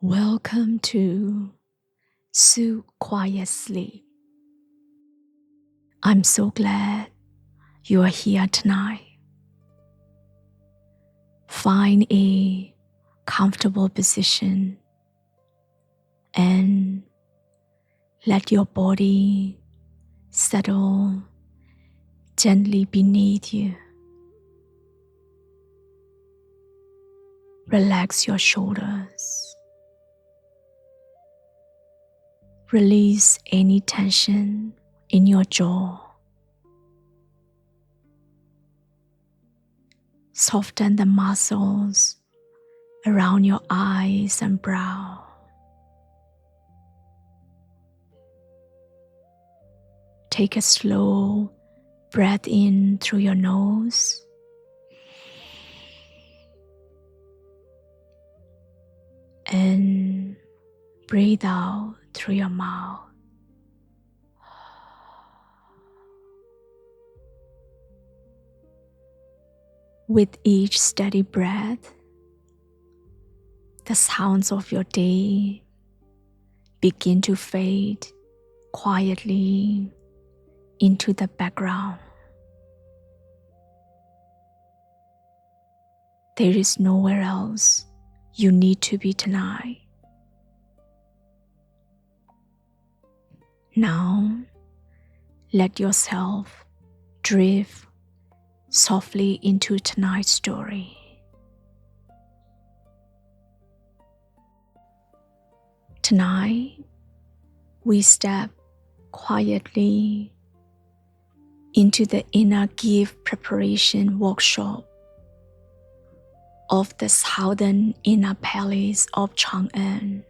Welcome to SuQuietSleep. I'm so glad you are here tonight. Find a comfortable position and let your body settle gently beneath you. Relax your shoulders. Release any tension in your jaw. Soften the muscles around your eyes and brow. Take a slow breath in through your nose and breathe out through your mouth. With each steady breath, the sounds of your day begin to fade quietly into the background. There is nowhere else you need to be tonight. Now, let yourself drift softly into tonight's story. Tonight, we step quietly into the inner gift preparation workshop of the southern inner palace of Chang'an,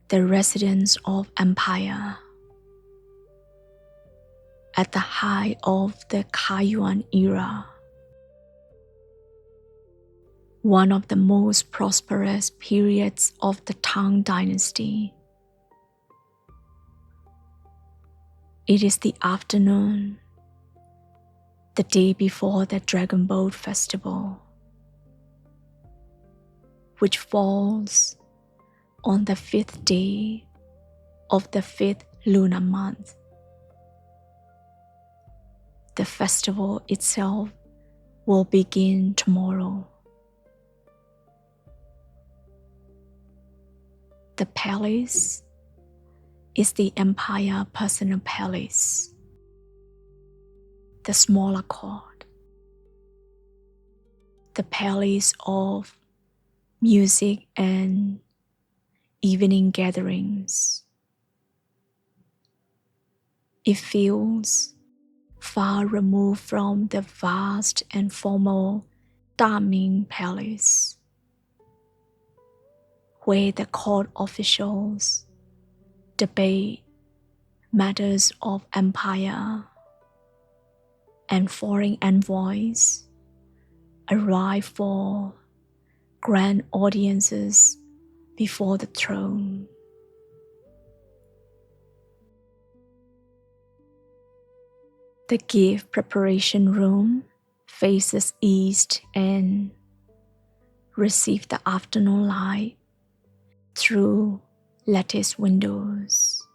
the residence of empire. At the height of the Kaiyuan era, one of the most prosperous periods of the Tang Dynasty. It is the afternoon, the day before the Dragon Boat Festival, which falls on the 5th day of the 5th lunar month. The festival itself will begin tomorrow. The palace is the Empire personal palace, the smaller court, the palace of music and evening gatherings. It feels far removed from the vast and formal Daming Palace, where the court officials debate matters of empire and foreign envoys arrive for grand audiences before the throne. The gift preparation room faces east and receives the afternoon light through lattice windows.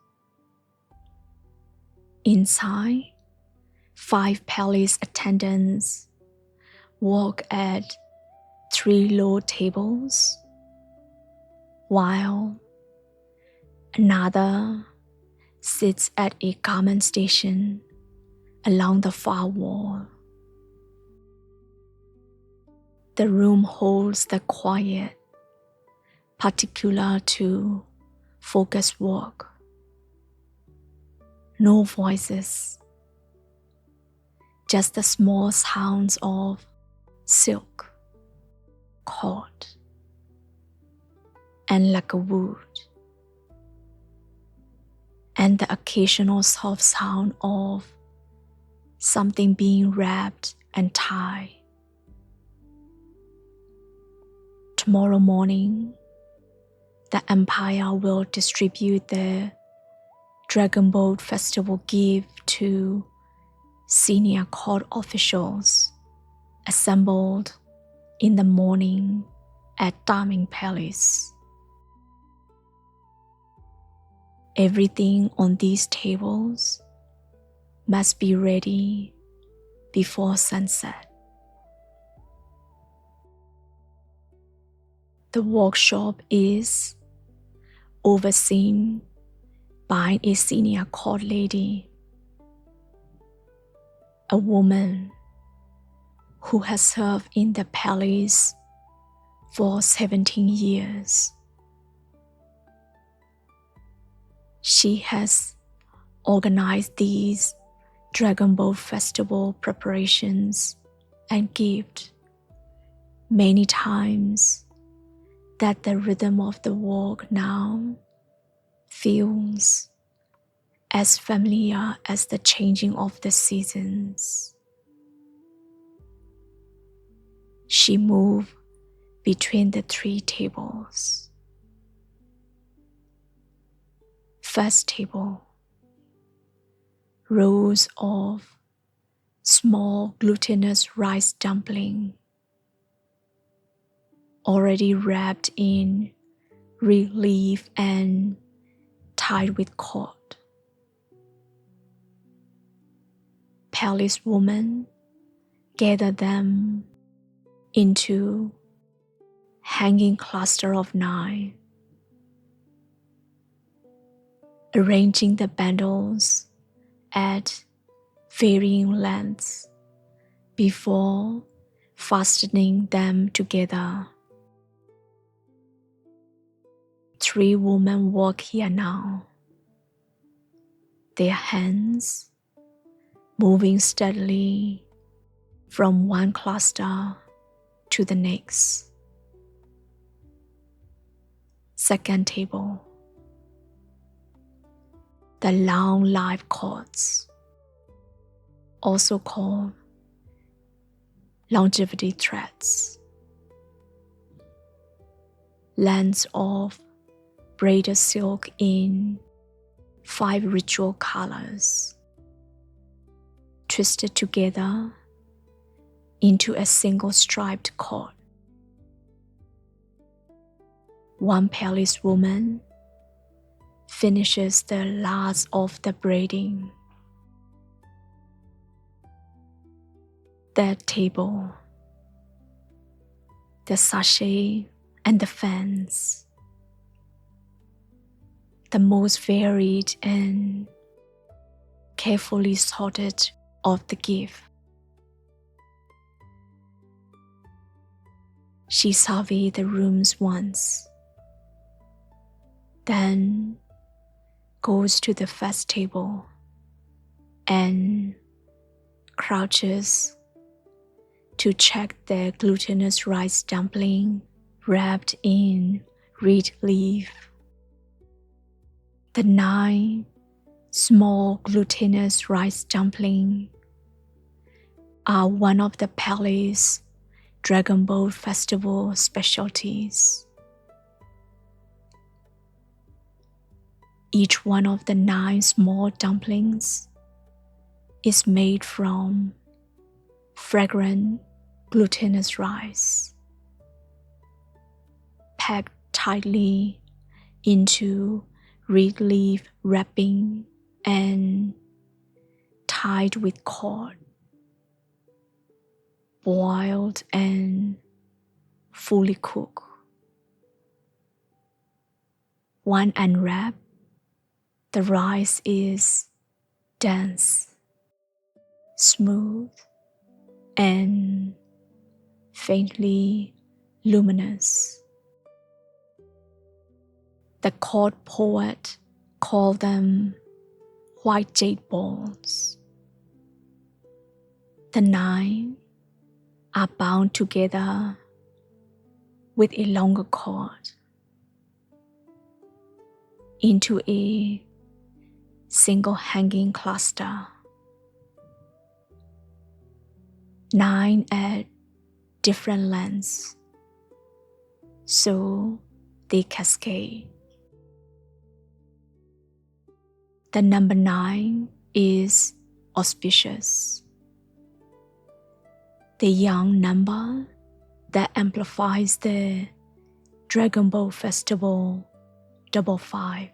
Inside, 5 palace attendants work at 3 low tables, while another sits at a garment station along the far wall. The room holds the quiet particular to focused work. No voices, just the small sounds of silk, cord, and lacquer wood, and the occasional soft sound of something being wrapped and tied. Tomorrow morning, the empire will distribute the Dragon Boat Festival gift to senior court officials assembled in the morning at Diamond Palace. Everything on these tables must be ready before sunset. The workshop is overseen by a senior court lady, a woman who has served in the palace for 17 years. She has organized these Dragon Boat Festival preparations and gifts many times that the rhythm of the work now feels as familiar as the changing of the seasons. She moved between the 3 tables. First table, rows of small glutinous rice dumpling, already wrapped in reed leaf and tied with cord. Palace women gather them into hanging cluster of 9, arranging the bundles at varying lengths before fastening them together. 3 women work here now, their hands moving steadily from one cluster to the next. Second table, the long live cords, also called longevity threads, lengths of braided silk in 5 ritual colors, twisted together into a single striped cord. One palace woman finishes the last of the braiding. Third table, the sachet and the fans, the most varied and carefully sorted of the gift. She surveyed the rooms once, then goes to the first table and crouches to check the glutinous rice dumpling wrapped in reed leaf. The 9 small glutinous rice dumplings are one of the palace Dragon Boat Festival specialties. Each one of the 9 small dumplings is made from fragrant glutinous rice, packed tightly into reed leaf wrapping and tied with cord, boiled and fully cooked. When unwrapped, the rice is dense, smooth, and faintly luminous. The court poet called them white jade balls. The 9 are bound together with a longer cord into a single hanging cluster. 9 at different lengths, so they cascade. The number 9 is auspicious, the young number that amplifies the Dragon Boat Festival, double 5.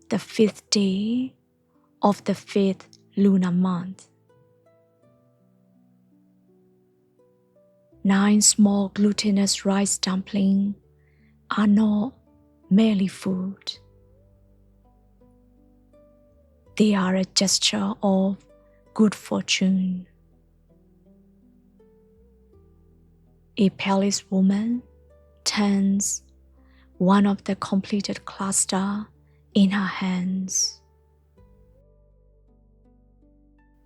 The 5th day of the 5th lunar month. 9 small glutinous rice dumplings are not merely food. They are a gesture of good fortune. A palace woman turns one of the completed cluster in her hands,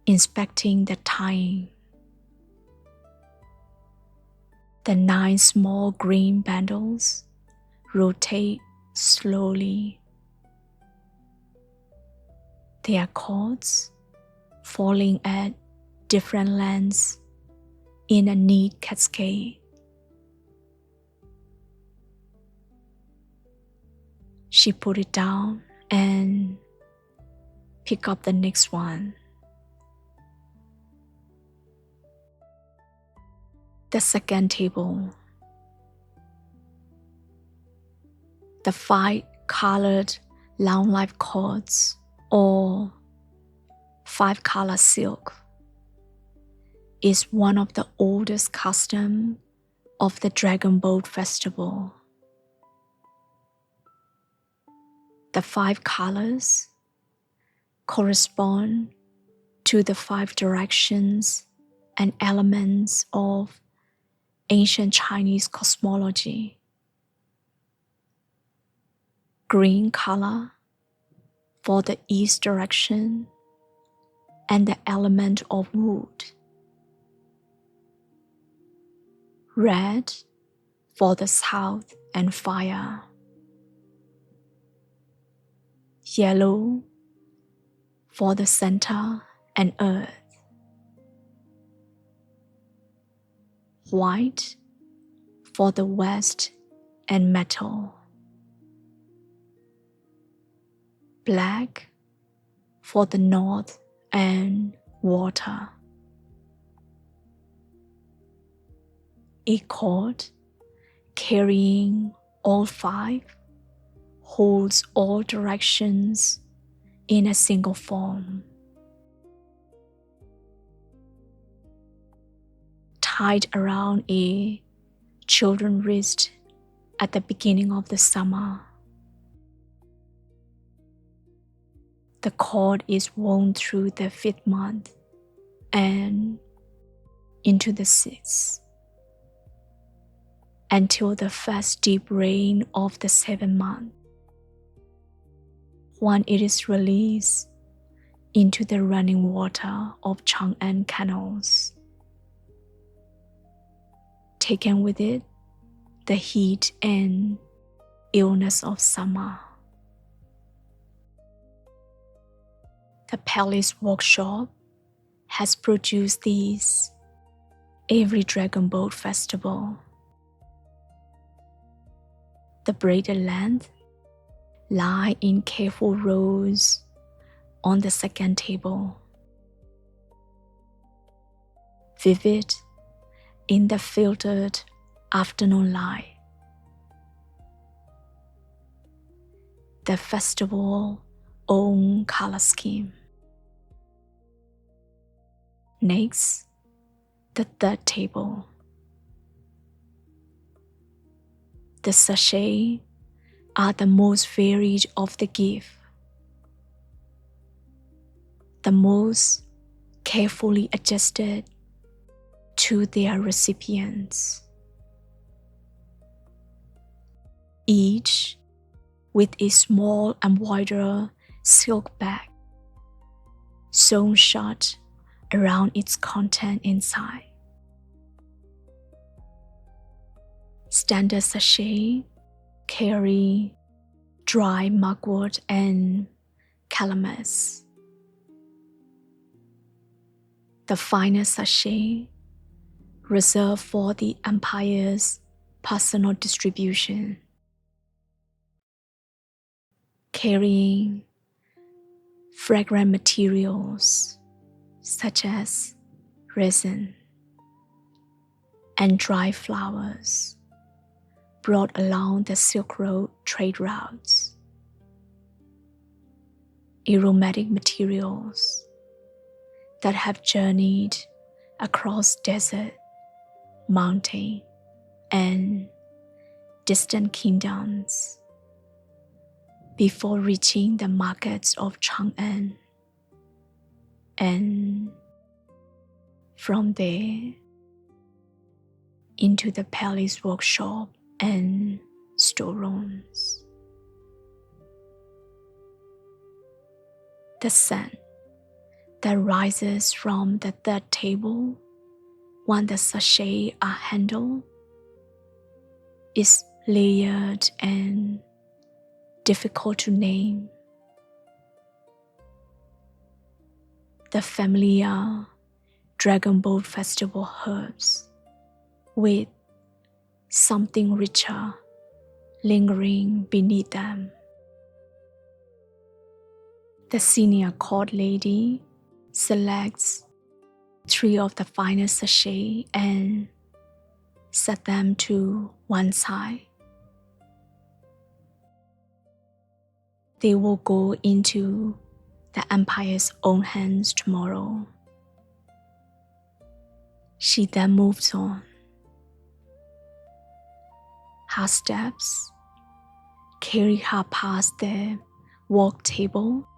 inspecting the tying. The 9 small green bundles rotate slowly. Their cords falling at different lengths in a neat cascade. She put it down and picked up the next one. The second table. The 5-colored long life cords or 5-color silk is one of the oldest customs of the Dragon Boat Festival. The 5 colors correspond to the 5 directions and elements of ancient Chinese cosmology. Green color for the east direction and the element of wood. Red for the south and fire. Yellow for the center and earth. White for the west and metal. Black for the north and water. A cord carrying all 5 holds all directions in a single form. Tied around a children's wrist at the beginning of the summer. The cord is wound through the 5th month and into the 6th until the first deep rain of the 7th month, when it is released into the running water of Chang'an canals, taking with it the heat and illness of summer. The palace workshop has produced these every Dragon Boat Festival. The braided length lie in careful rows on the second table, vivid in the filtered afternoon light. The festival own color scheme. Next, the third table. The sachets are the most varied of the gift, the most carefully adjusted to their recipients, each with a small embroidered silk bag sewn shut around its content inside. Standard sachets carry dry mugwort and calamus. The finest sachet reserved for the empire's personal distribution, carrying fragrant materials such as resin and dry flowers. brought along the Silk Road trade routes. Aromatic materials that have journeyed across desert, mountain, and distant kingdoms before reaching the markets of Chang'an, and from there into the palace workshop and storerooms. The scent that rises from the third table when the sachets are handled is layered and difficult to name. The familiar Dragon Boat Festival herbs with something richer lingering beneath them. The senior court lady selects 3 of the finest sachets and set them to one side. They will go into the empire's own hands tomorrow. She then moves on. Her steps carry her past the work table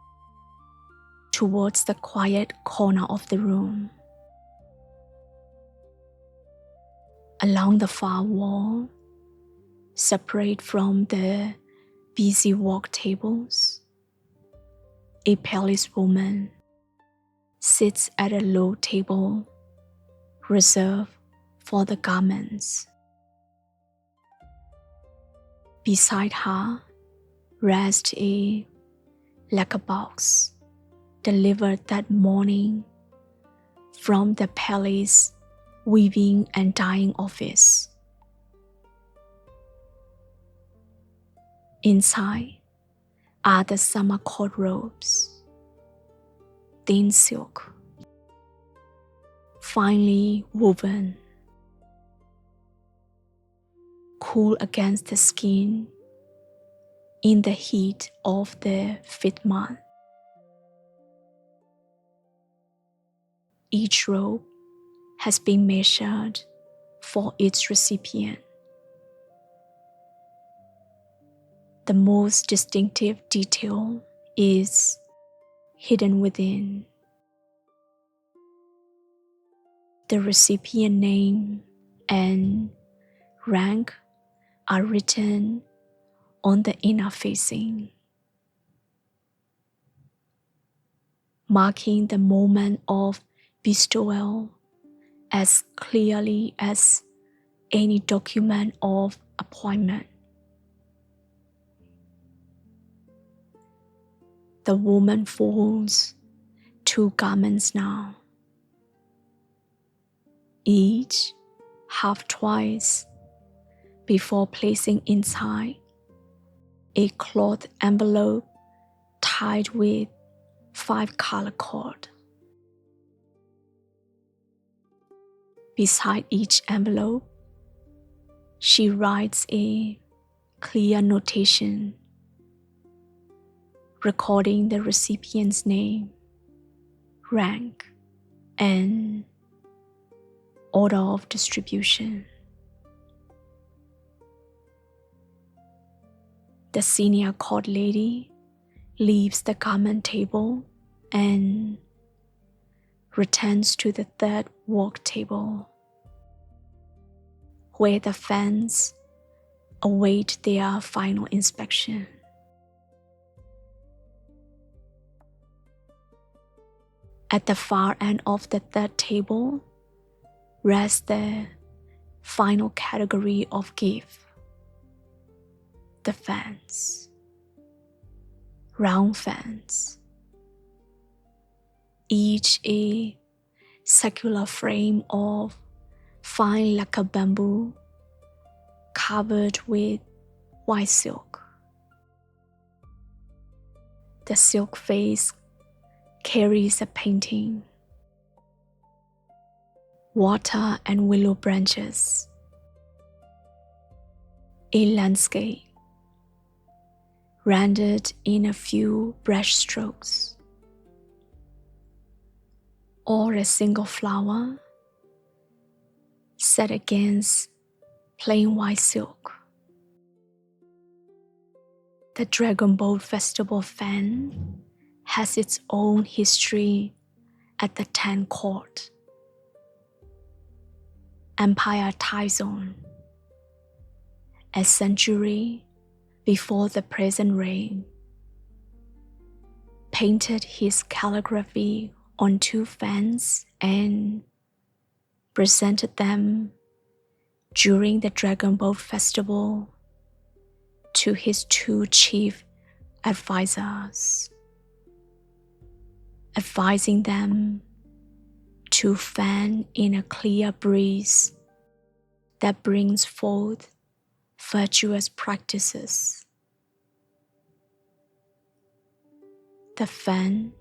towards the quiet corner of the room. Along the far wall, separate from the busy work tables, a palace woman sits at a low table reserved for the garments. Beside her rests a lacquer box delivered that morning from the palace weaving and dyeing office. Inside are the summer court robes, thin silk, finely woven, cool against the skin in the heat of the 5th month. Each robe has been measured for its recipient. The most distinctive detail is hidden within. The recipient name and rank are written on the inner facing, marking the moment of bestowal as clearly as any document of appointment. The woman folds 2 garments now, each half twice, before placing inside a cloth envelope tied with 5-color cord. Beside each envelope, she writes a clear notation recording the recipient's name, rank, and order of distribution. The senior court lady leaves the garment table and returns to the 3rd work table, where the fans await their final inspection. At the far end of the 3rd table rests the final category of gift, the fans, round fans, each a circular frame of fine lacquer bamboo covered with white silk. The silk face carries a painting, water and willow branches, a landscape rendered in a few brush strokes, or a single flower set against plain white silk. The Dragon Boat Festival fan has its own history at the Tang court. Empire Taizong, a century before the present reign, painted his calligraphy on 2 fans and presented them during the Dragon Boat Festival to his 2 chief advisors, advising them to fan in a clear breeze that brings forth virtuous practices. The fan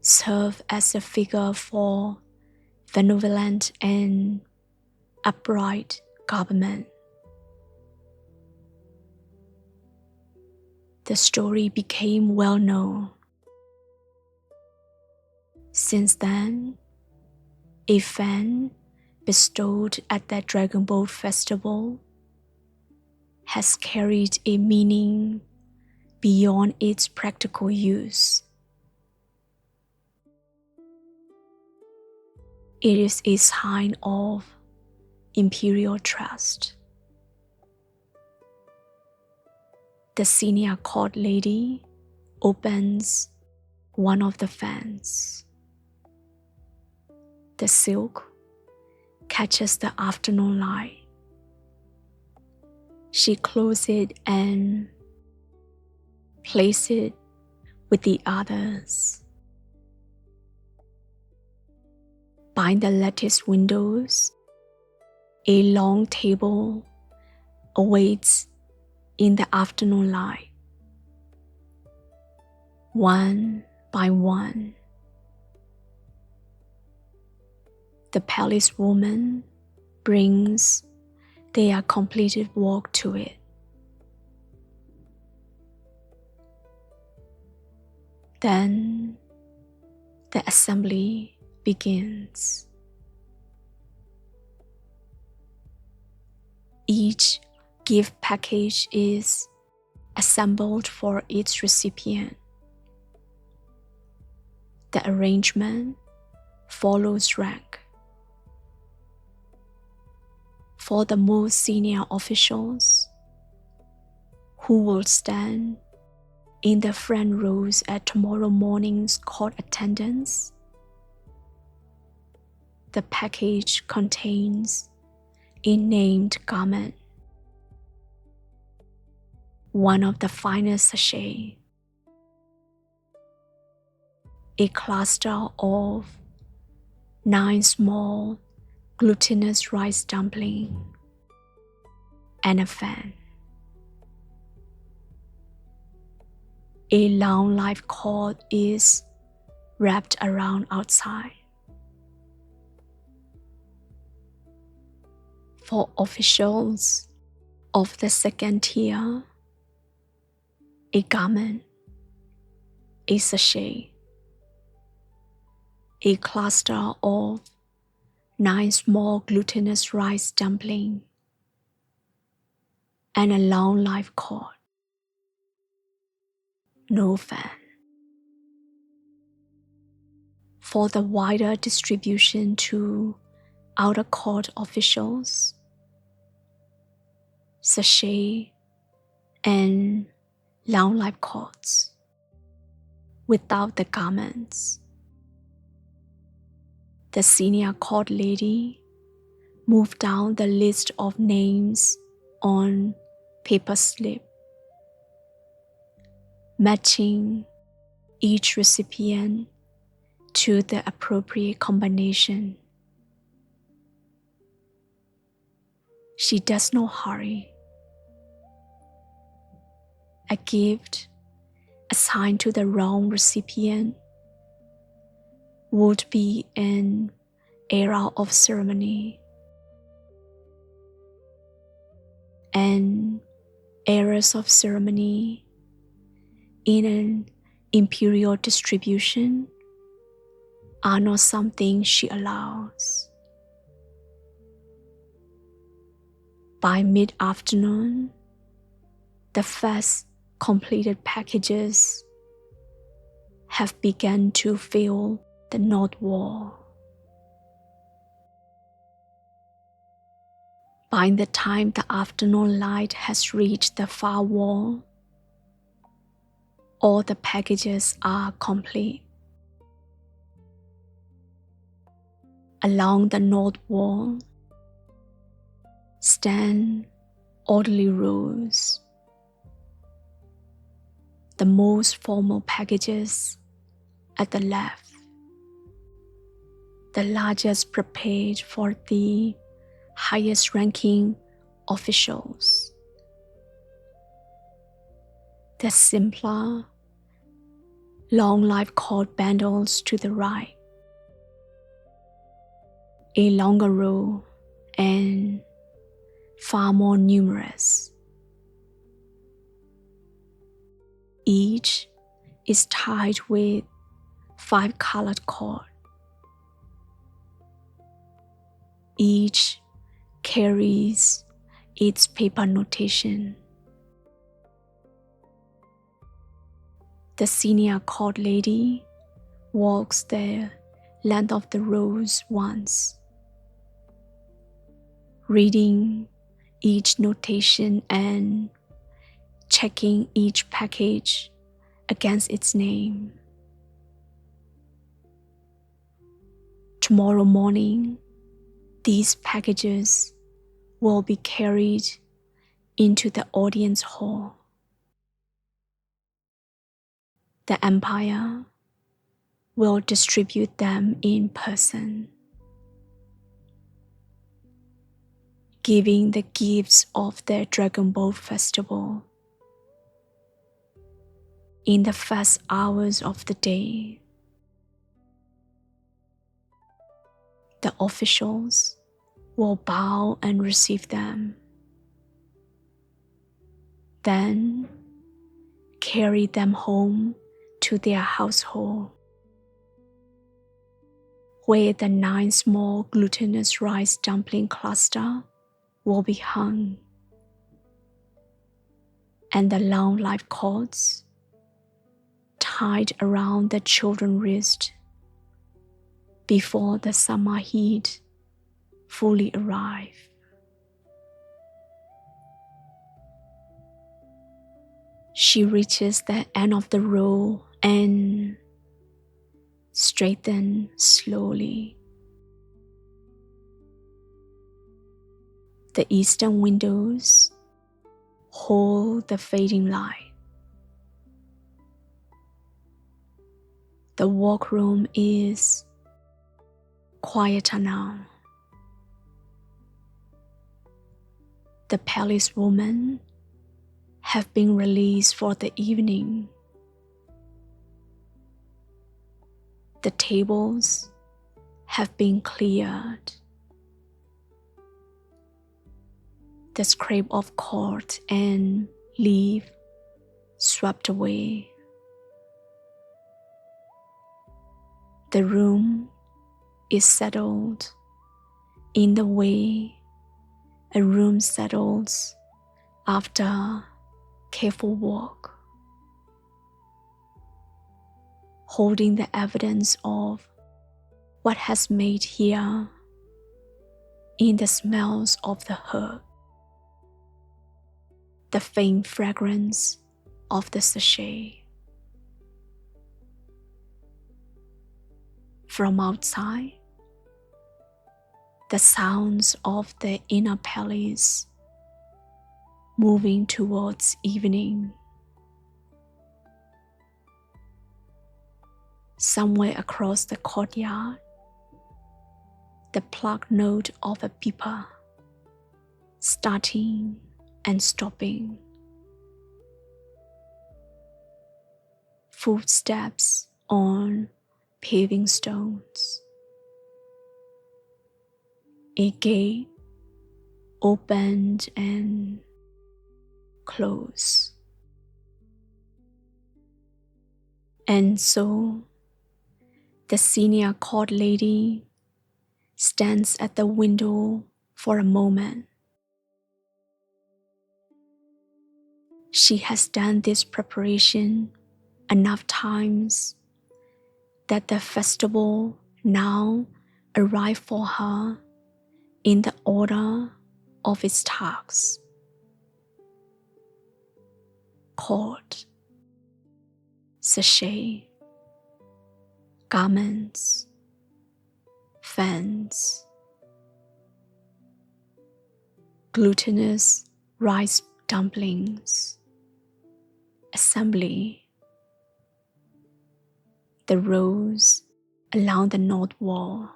served as a figure for benevolent and upright government. The story became well known. Since then, a fan bestowed at the Dragon Boat Festival has carried a meaning beyond its practical use. It is a sign of imperial trust. The senior court lady opens one of the fans. The silk catches the afternoon light. She closes it and places it with the others. By the lattice windows, a long table awaits in the afternoon light. One by one, the palace woman brings their completed work to it. Then the assembly begins. Each gift package is assembled for its recipient. The arrangement follows rank. For the most senior officials, who will stand in the front rows at tomorrow morning's court attendance, the package contains a named garment, one of the finest sachets, a cluster of 9 small glutinous rice dumplings, and a fan. A long life cord is wrapped around outside. For officials of the second tier, a garment, a sachet, a cluster of 9 small glutinous rice dumplings, and a long life cord. No fan. For the wider distribution to outer court officials, sachet and long life cords without the garments. The senior court lady moved down the list of names on paper slip, matching each recipient to the appropriate combination. She does not hurry. A gift assigned to the wrong recipient would be an era of ceremony, and Errors of ceremony in an imperial distribution are not something she allows. By mid-afternoon, the first completed packages have begun to fill the north wall. By the time the afternoon light has reached the far wall, all the packages are complete. Along the north wall stand orderly rows. The most formal packages at the left, the largest prepared for the highest ranking officials. The simpler, long life cord bundles to the right. A longer row and far more numerous. Each is tied with 5 colored cord. Each carries its paper notation. The senior court lady walks the length of the rows once, reading each notation and checking each package against its name. Tomorrow morning, these packages will be carried into the audience hall. The empire will distribute them in person, giving the gifts of the Dragon Boat Festival in the first hours of the day. The officials will bow and receive them, then carry them home to their household, where the 9 small glutinous rice dumpling cluster will be hung, and the long life cords tied around the children's wrist before the summer heat fully arrive. She reaches the end of the row and straightens slowly. The eastern windows hold the fading light. The workroom is quieter now. The palace women have been released for the evening. The tables have been cleared. The scrape of cord and leaf swept away. The room is settled in the way a room settles after careful work, holding the evidence of what has made here in the smells of the herb, the faint fragrance of the sachet. From outside, the sounds of the inner palace moving towards evening. Somewhere across the courtyard, the plucked note of a piper, starting and stopping. Footsteps on paving stones. A gate opened and close. And so, the senior court lady stands at the window for a moment. She has done this preparation enough times that the festival now arrives for her in the order of its tasks. Court, sachet, garments, fans, glutinous rice dumplings, assembly, the rows along the north wall.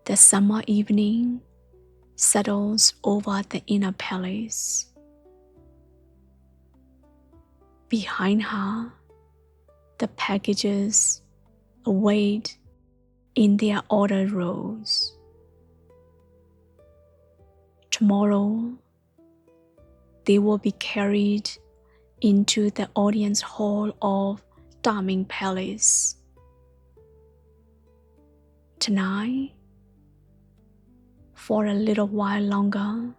The summer evening settles over the inner palace. Behind her, the packages await in their ordered rows. Tomorrow, they will be carried into the audience hall of Daming Palace. Tonight, for a little while longer,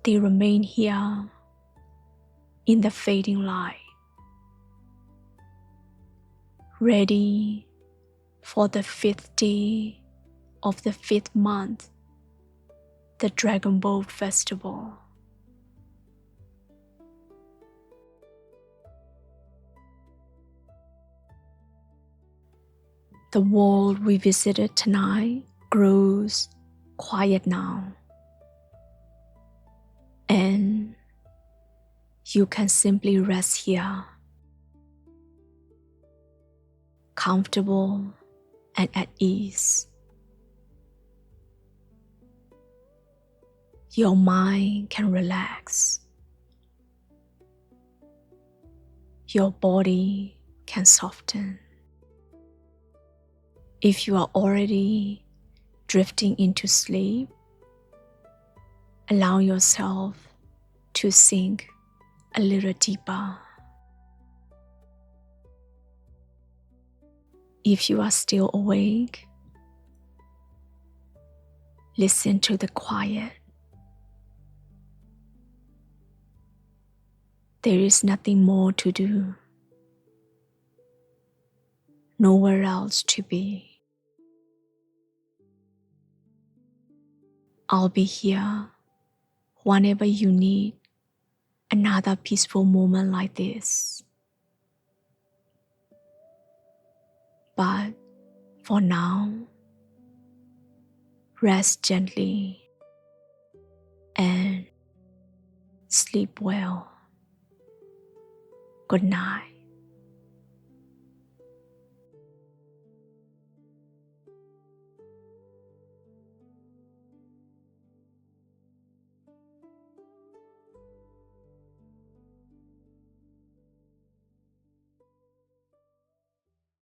they remain here in the fading light, ready for the 5th day of the 5th month, the Dragon Boat Festival. The world we visited tonight grows quiet now, and you can simply rest here, comfortable and at ease. Your mind can relax. Your body can soften. If you are already drifting into sleep, allow yourself to sink a little deeper. If you are still awake, listen to the quiet. There is nothing more to do, nowhere else to be. I'll be here whenever you need another peaceful moment like this. But for now, rest gently and sleep well. Good night.